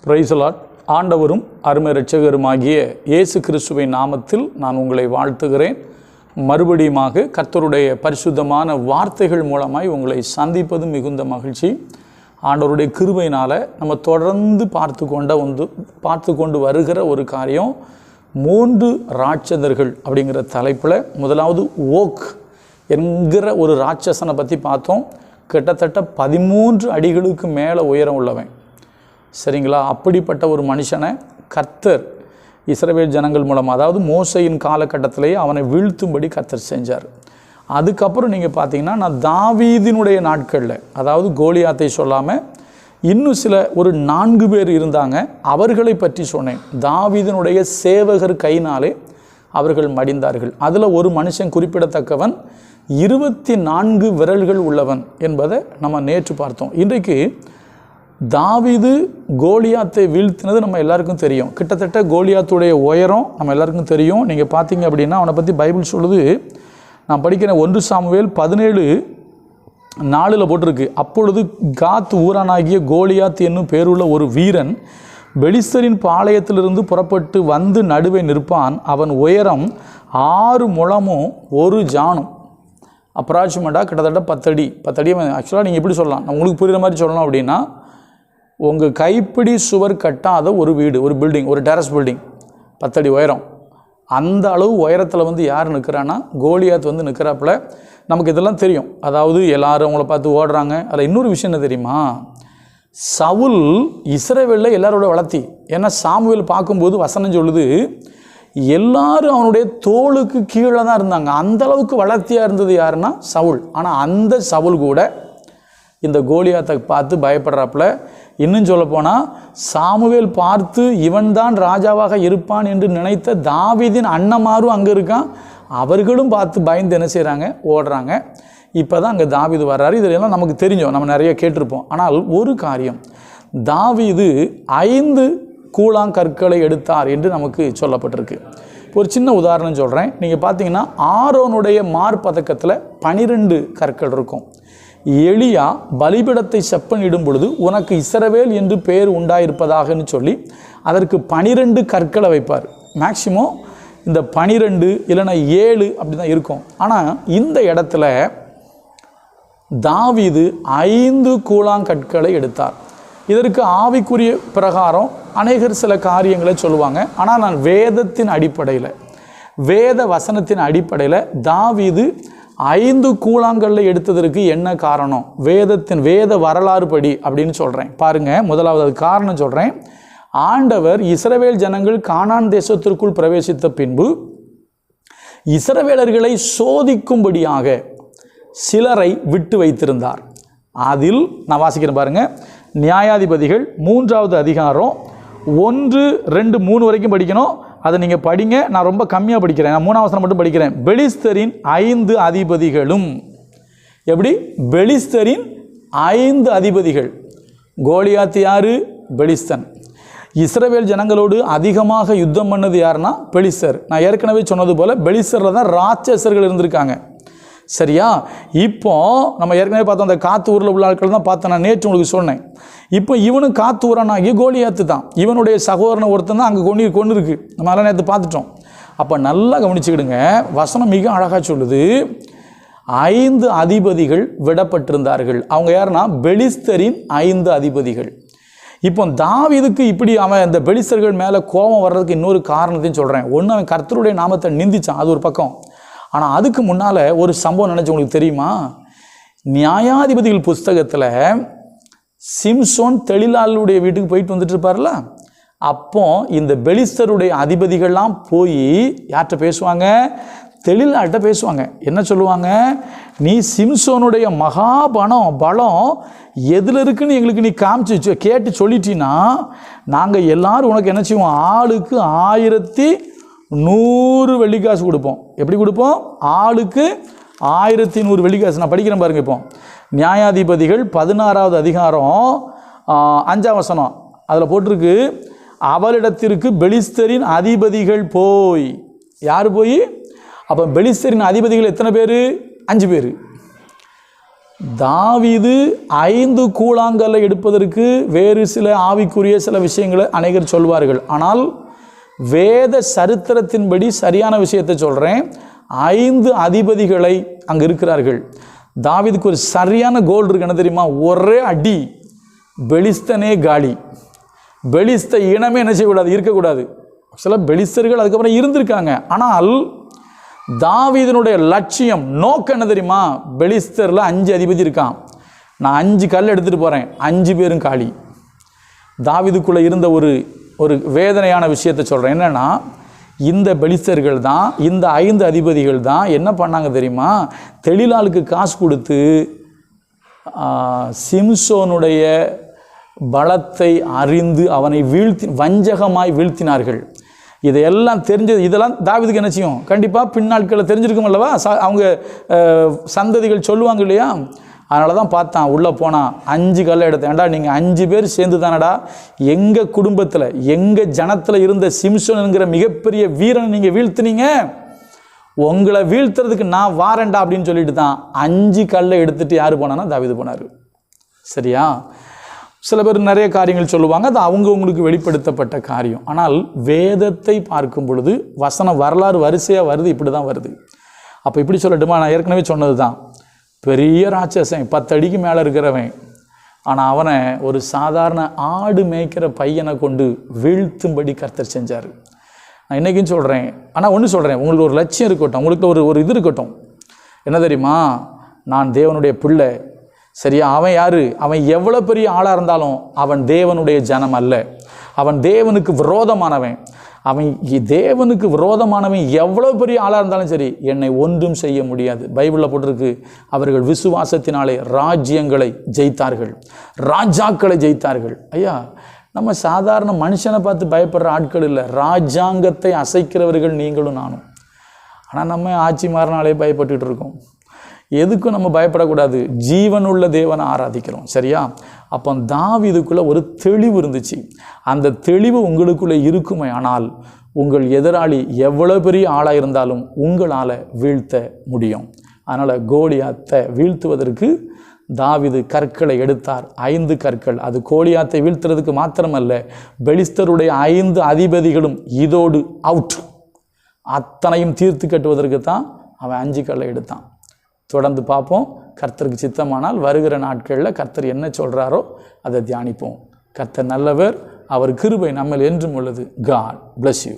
Praise the Lord. ஆண்டவரும் அருமை இரட்சகருமாகிய இயேசு கிறிஸ்துவின் நாமத்தில் நான் உங்களை வாழ்த்துகிறேன். மறுபடியுமாக கர்த்தருடைய பரிசுத்தமான வார்த்தைகள் மூலமாய் உங்களை சந்திப்பது மிகுந்த மகிழ்ச்சி. ஆண்டவருடைய கிருபையினால் நம்ம தொடர்ந்து பார்த்து கொண்டு வருகிற ஒரு காரியம் 3 ராட்சதர்கள் அப்படிங்கிற தலைப்பில் முதலாவது ஓக் என்கிற ஒரு ராட்சசனை பற்றி பார்த்தோம். கிட்டத்தட்ட 13 அடிகளுக்கு மேலே உயரம் உள்ளவன். சரிங்களா? அப்படிப்பட்ட ஒரு மனுஷனை கர்த்தர் இஸ்ரவேல் ஜனங்கள் மூலமாக, அதாவது மோசையின் காலகட்டத்திலேயே அவனை வீழ்த்தும்படி கர்த்தர் செஞ்சார். அதுக்கப்புறம் நீங்கள் பார்த்தீங்கன்னா, நான் தாவீதினுடைய நாட்களில், அதாவது கோலியாத்தை சொல்லாமல் இன்னும் ஒரு 4 பேர் இருந்தாங்க, அவர்களை பற்றி சொன்னேன். தாவீதினுடைய சேவகர் கையினாலே அவர்கள் மடிந்தார்கள். அதில் ஒரு மனுஷன் குறிப்பிடத்தக்கவன் 24 விரல்கள் உள்ளவன் என்பதை நம்ம நேற்று பார்த்தோம். இன்றைக்கு தாவீது கோலியாத்தை வீழ்த்தினது நம்ம எல்லாருக்கும் தெரியும். கிட்டத்தட்ட கோலியாத்துடைய உயரம் நம்ம எல்லாருக்கும் தெரியும். நீங்கள் பார்த்தீங்க அப்படின்னா அவனை பற்றி பைபிள் சொல்லுது. நான் படிக்கிறேன் 1 சாமுவேல் 17:4 போட்டிருக்கு. அப்பொழுது காத் ஊரானாகிய கோலியாத் என்னும் பேருள்ள ஒரு வீரன் பெலிஸ்தரின் பாளையத்திலிருந்து புறப்பட்டு வந்து நடுவே நிற்பான். அவன் உயரம் 6 முழமும் 1 ஜானும், அப்ராக்சிமேட்டாக கிட்டத்தட்ட 10 அடி. ஆக்சுவலாக நீங்கள் எப்படி சொல்லலாம், உங்களுக்கு புரிகிற மாதிரி சொல்லலாம் அப்படின்னா, உங்கள் கைப்பிடி சுவர் கட்டாத ஒரு வீடு, ஒரு பில்டிங், ஒரு டெரஸ் பில்டிங் 10 அடி உயரம். அந்த அளவு உயரத்தில் யார் நிற்கிறான்னா கோலியாத் நிற்கிறாப்புல. நமக்கு இதெல்லாம் தெரியும். அதாவது எல்லாரும் அவங்கள பார்த்து ஓடுறாங்க. அதில் இன்னொரு விஷயம் என்ன தெரியுமா? சவுல் இஸ்ரவேலில் எல்லாரோட வளர்த்தி. ஏன்னா சாமுவேல் பார்க்கும்போது வசனம் சொல்லுது, எல்லாரும் அவனுடைய தோளுக்கு கீழே தான் இருந்தாங்க. அந்த அளவுக்கு வளர்த்தியாக இருந்தது யாருன்னா சவுல். ஆனால் அந்த சவுல் கூட இந்த கோலியாத்தை பார்த்து பயப்படுறாப்புல. இன்னும் சொல்லப்போனால் சாமுவேல் பார்த்து இவன் தான் ராஜாவாக இருப்பான் என்று நினைத்த தாவீதின் அண்ணமாரும் அங்கே இருக்கான். அவர்களும் பார்த்து பயந்து என்ன செய்கிறாங்க, ஓடுறாங்க. இப்போ தான் அங்கே தாவீது வர்றாரு. இதெல்லாம் நமக்கு தெரிஞ்சோம், நம்ம நிறைய கேட்டிருப்போம். ஆனால் ஒரு காரியம், தாவீது 5 கூழாங்கற்களை எடுத்தார் என்று நமக்கு சொல்லப்பட்டிருக்கு. ஒரு சின்ன உதாரணம் சொல்கிறேன். நீங்கள் பார்த்தீங்கன்னா ஆரோனுடைய மார்பதக்கத்தில் 12 கற்கள் இருக்கும். எலியா பலிபீடத்தை செப்பனிடும் பொழுது உனக்கு இஸ்ரவேல் என்று பெயர் உண்டாயிருப்பதாகன்னு சொல்லி அதற்கு 12 கற்களை வைப்பார். மேக்சிமம் இந்த 12 இல்லைன்னா 7 அப்படி தான் இருக்கும். ஆனால் இந்த இடத்துல தாவீது 5 கூழாங்கற்களை எடுத்தார். இதற்கு ஆவிக்குரிய பிரகாரம் அநேகர் சில காரியங்களை சொல்லுவாங்க. ஆனால் நான் வேதத்தின் அடிப்படையில், வேத வசனத்தின் அடிப்படையில் தாவீது 5 கூழாங்கல்ல எடுத்ததற்கு என்ன காரணம், வேத வரலாறு படி அப்படின்னு சொல்கிறேன். பாருங்கள், முதலாவது காரணம் சொல்கிறேன். ஆண்டவர் இஸ்ரவேல் ஜனங்கள் கானான் தேசத்திற்குள் பிரவேசித்த பின்பு இஸ்ரவேலர்களை சோதிக்கும்படியாக சிலரை விட்டு வைத்திருந்தார். அதில் நான் வாசிக்கிறேன் பாருங்கள். நியாயாதிபதிகள் 3வது அதிகாரம் 1, 2, 3 வரைக்கும் படிக்கணும். அதை நீங்கள் படிங்க. நான் ரொம்ப கம்மியாக படிக்கிறேன். நான் 3ஆம் வசனம் மட்டும் படிக்கிறேன். பெலிஸ்தரின் 5 அதிபதிகளும். எப்படி? பெலிஸ்தரின் 5 அதிபதிகள். கோலியாத் யாரு? பெலிஸ்தன். இஸ்ரவேல் ஜனங்களோடு அதிகமாக யுத்தம் பண்ணது யாருன்னா பெலிஸ்தர். நான் ஏற்கனவே சொன்னது போல் பெலிஸ்தரில் தான் ராட்சசர்கள் இருந்திருக்காங்க. சரியா? இப்போ நம்ம ஏற்கனவே பார்த்தோம், அந்த காத்து ஊரில் உள்ள ஆட்கள் தான் பார்த்தேன். நான் நேற்று உங்களுக்கு சொன்னேன். இப்போ இவனும் காத்து ஊரானாகி கோலியாத்து தான். இவனுடைய சகோதரனை ஒருத்தன் தான் அங்கே கொண்டு இருக்கு. நம்ம அதெல்லாம் நேற்று பார்த்துட்டோம். அப்போ நல்லா கவனிச்சுக்கிடுங்க. வசனம் மிக அழகாக சொல்லுது, 5 அதிபதிகள் விடப்பட்டிருந்தார்கள். அவங்க யாருன்னா பெலிஸ்தரின் 5 அதிபதிகள். இப்போ தாவீதுக்கு இப்படி அவன் இந்த பெலிஸ்தர்கள் மேலே கோபம் வர்றதுக்கு இன்னொரு காரணத்தையும் சொல்கிறேன். ஒன்று, அவன் கர்த்தருடைய நாமத்தை நிந்திச்சான், அது ஒரு பக்கம். ஆனால் அதுக்கு முன்னால் ஒரு சம்பவம் நினச்சி உங்களுக்கு தெரியுமா? நியாயாதிபதிகள் புஸ்தகத்தில் சிம்சோன் தெளிலாளுடைய வீட்டுக்கு போயிட்டு வந்துட்டு இருப்பார்ல, அப்போ இந்த பெலிஸ்தருடைய அதிபதிகள்லாம் போய் யார்கிட்ட பேசுவாங்க? தெளிலாள்கிட்ட பேசுவாங்க. என்ன சொல்லுவாங்க? நீ சிம்சோனுடைய பலம் எதில் இருக்குன்னு எங்களுக்கு நீ காமிச்சு கேட்டு சொல்லிட்டீன்னா நாங்கள் எல்லாரும் உனக்கு என்ன செய்வோம்? ஆளுக்கு 1100 வெள்ளிக்காசு கொடுப்போம். எப்படி கொடுப்போம்? ஆளுக்கு 1100 வெள்ளிக்காசு. நான் படிக்கிறேன் பாருங்க. இப்போ நியாயாதிபதிகள் 16வது அதிகாரம் 5ஆம் வசனம் அதில் போட்டிருக்கு, அவளிடத்திற்கு பெலிஸ்தரின் அதிபதிகள் போய். யார் போய்? அப்போ பெலிஸ்தரின் அதிபதிகள் எத்தனை பேர்? 5 பேர். தாவீது 5 கூழாங்கல்லை எடுப்பதற்கு வேறு சில ஆவிக்குரிய சில விஷயங்களை அநேகர் சொல்வார்கள். ஆனால் வேத சரித்திரத்தின்படி சரியான விஷயத்தை சொல்கிறேன். 5 அதிபதிகளை அங்கே இருக்கிறார்கள். தாவீதுக்கு ஒரு சரியான கோல் இருக்கு. என்ன தெரியுமா? ஒரே அடி பெலிஸ்தனே காலி. பெலிஸ்த இனமே என்ன செய்யக்கூடாது, இருக்கக்கூடாது. சில பெலிஸ்தர்கள் அதுக்கப்புறம் இருந்திருக்காங்க. ஆனால் தாவீதினுடைய லட்சியம் நோக்கம் என்ன தெரியுமா? பெலிஸ்தரில் 5 அதிபதி இருக்கான், நான் 5 கல் எடுத்துகிட்டு போகிறேன், 5 பேரும் காலி. தாவீதுக்குள்ளே இருந்த ஒரு வேதனையான விஷயத்தை சொல்கிறேன். என்னென்னா, இந்த பெலிஸ்தர்கள் தான், இந்த 5 அதிபதிகள் தான் என்ன பண்ணாங்க தெரியுமா? தெளிலாளுக்கு காசு கொடுத்து சிம்சோனுடைய பலத்தை அறிந்து அவனை வஞ்சகமாய் வீழ்த்தினார்கள். இதையெல்லாம் தெரிஞ்சது. இதெல்லாம் தாவீதுக்கு என்ன செய்யும்? கண்டிப்பாக பின்னாட்களில் தெரிஞ்சிருக்கும் அல்லவா? அவங்க சந்ததிகள் சொல்லுவாங்க இல்லையா? அதனால தான் பார்த்தான், உள்ளே போனான், 5 கல்லை எடுத்தேன். ஏண்டா நீங்கள் 5 பேர் சேர்ந்து தானடா எங்கள் குடும்பத்தில் எங்கள் ஜனத்தில் இருந்த சிம்சோனுங்கிற மிகப்பெரிய வீரனை நீங்கள் வீழ்த்தினீங்க, உங்களை வீழ்த்துறதுக்கு நான் வாரேன்டா அப்படின்னு சொல்லிட்டு தான் 5 கல்லை எடுத்துகிட்டு யார் போனான்னா தாவீது போனார். சரியா? சில பேர் நிறைய காரியங்கள் சொல்லுவாங்க, அது அவங்களுக்கு வெளிப்படுத்தப்பட்ட காரியம். ஆனால் வேதத்தை பார்க்கும் பொழுது வசனம் வரலாறு வரிசையாக வருது, இப்படி தான் வருது. அப்போ இப்படி சொல்லட்டுமா? நான் ஏற்கனவே சொன்னது தான், பெரிய ராட்சசன் 10 அடிக்கு மேலே இருக்கிறவன், ஆனால் அவனை ஒரு சாதாரண ஆடு மேய்க்கிற பையனை கொண்டு வீழ்த்தும்படி கர்த்தர் செஞ்சார். நான் இன்றைக்கும் சொல்கிறேன். ஆனால் ஒன்று சொல்கிறேன், உங்களுக்கு ஒரு லட்சியம் இருக்கட்டும், உங்களுக்கு ஒரு இது இருக்கட்டும். என்ன தெரியுமா? நான் தேவனுடைய பிள்ளை. சரியா? அவன் யார்? அவன் எவ்வளோ பெரிய ஆளாக இருந்தாலும் அவன் தேவனுடைய ஜனம் அல்ல. அவன் தேவனுக்கு விரோதமானவன். அவன் தேவனுக்கு விரோதமானவன் எவ்வளோ பெரிய ஆளாக இருந்தாலும் சரி, என்னை ஒன்றும் செய்ய முடியாது. பைபிளில் போட்டிருக்கு, அவர்கள் விசுவாசத்தினாலே ராஜ்யங்களை ஜெயித்தார்கள், ராஜாக்களை ஜெயித்தார்கள். ஐயா, நம்ம சாதாரண மனுஷனை பார்த்து பயப்படுற ஆட்கள் இல்லை, ராஜாங்கத்தை அசைக்கிறவர்கள் நீங்களும் நானும். ஆனால் நம்ம ஆட்சி மாறினாலே பயப்பட்டுக்கிட்டு இருக்கோம். எதுக்கும் நம்ம பயப்படக்கூடாது. ஜீவனுள்ள தேவனை ஆராதிக்கிறோம். சரியா? அப்போ தாவீதுக்குள்ளே ஒரு தெளிவு இருந்துச்சு. அந்த தெளிவு உங்களுக்குள்ளே இருக்குமே ஆனால் உங்கள் எதிராளி எவ்வளோ பெரிய ஆளாக இருந்தாலும் உங்களால் வீழ்த்த முடியும். அதனால் கோலியாத்தை வீழ்த்துவதற்கு தாவீது கற்களை எடுத்தார். 5 கற்கள். அது கோலியாத்தை வீழ்த்துறதுக்கு மாத்திரமல்ல, பெலிஸ்தருடைய 5 அதிபதிகளும் இதோடு அவுட், அத்தனையும் தீர்த்து கட்டுவதற்கு தான் அவன் 5 கல்லை எடுத்தான். தொடர்ந்து பார்ப்போம். கர்த்தருக்கு சித்தமானால் வருகிற நாட்களில் கர்த்தர் என்ன சொல்கிறாரோ அதை தியானிப்போம். கர்த்தர் நல்லவர், அவர் கிருபை நம்மில் என்றும் உள்ளது. God bless you.